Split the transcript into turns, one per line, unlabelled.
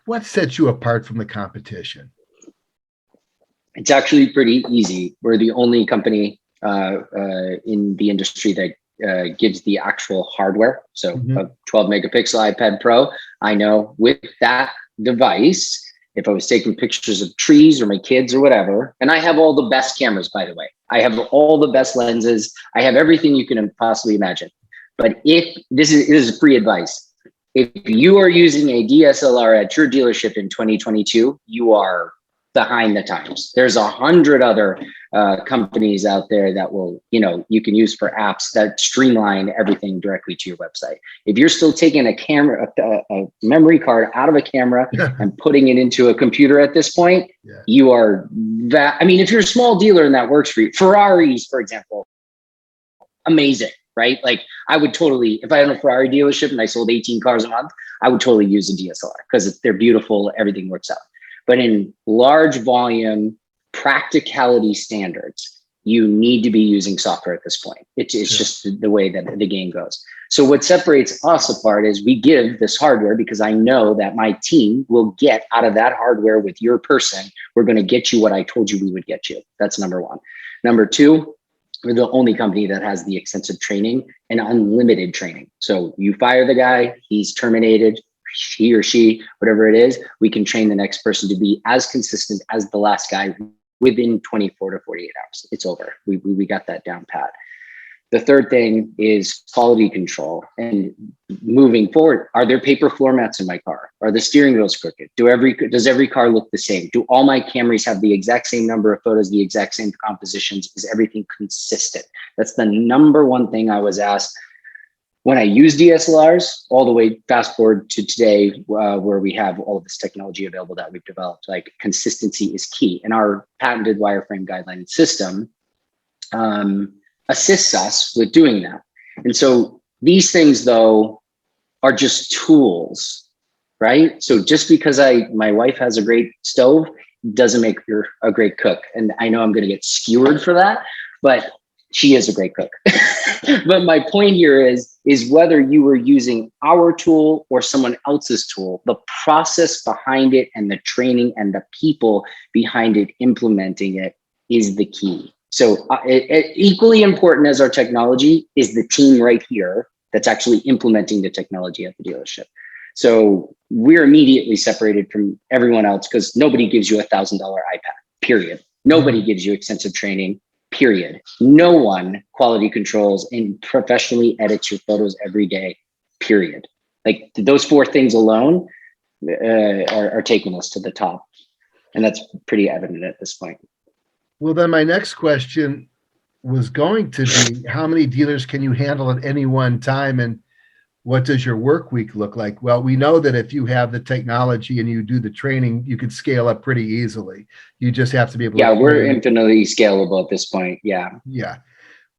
What sets you apart from the competition?
It's actually pretty easy. We're the only company in the industry that gives the actual hardware. So a 12 megapixel iPad Pro, I know with that device, if I was taking pictures of trees or my kids or whatever, and I have all the best cameras, by the way, I have all the best lenses. I have everything you can possibly imagine. But if this is free advice, if you are using a DSLR at your dealership in 2022, you are behind the times. There's 100 other companies out there that will, you can use for apps that streamline everything directly to your website. If you're still taking a camera, a memory card out of a camera and putting it into a computer at this point, you are that. I mean, if you're a small dealer and that works for you, Ferraris, for example, amazing, right? Like I would totally, if I had a Ferrari dealership and I sold 18 cars a month, I would totally use a DSLR because they're beautiful, everything works out. But in large volume practicality standards, you need to be using software at this point. It's just the way that the game goes. So what separates us apart is we give this hardware because I know that my team will get out of that hardware with your person. We're going to get you what I told you we would get you. That's number one. Number two, we're the only company that has the extensive training and unlimited training. So you fire the guy, he's terminated. He or she, whatever it is, we can train the next person to be as consistent as the last guy within 24 to 48 hours. It's over. We got that down pat. The third thing is quality control. And moving forward, are there paper floor mats in my car? Are the steering wheels crooked? Does every car look the same? Do all my Camrys have the exact same number of photos, the exact same compositions? Is everything consistent? That's the number one thing I was asked when I use DSLRs, all the way fast forward to today, where we have all of this technology available that we've developed. Like consistency is key, and our patented wireframe guideline system assists us with doing that. And so these things, though, are just tools, right? So just because my wife has a great stove doesn't make her a great cook, and I know I'm going to get skewered for that, but she is a great cook. But my point here is whether you were using our tool or someone else's tool, the process behind it and the training and the people behind it implementing it is the key. So equally important as our technology is the team right here that's actually implementing the technology at the dealership. So we're immediately separated from everyone else because nobody gives you $1,000 iPad, period. Nobody gives you extensive training, period. No one quality controls and professionally edits your photos every day, period. Like those four things alone are taking us to the top. And that's pretty evident at this point.
Well, then my next question was going to be, how many dealers can you handle at any one time? And what does your work week look like? Well, we know that if you have the technology and you do the training, you could scale up pretty easily. You just have to be able to.
Yeah, we're infinitely scalable at this point. Yeah.
Yeah.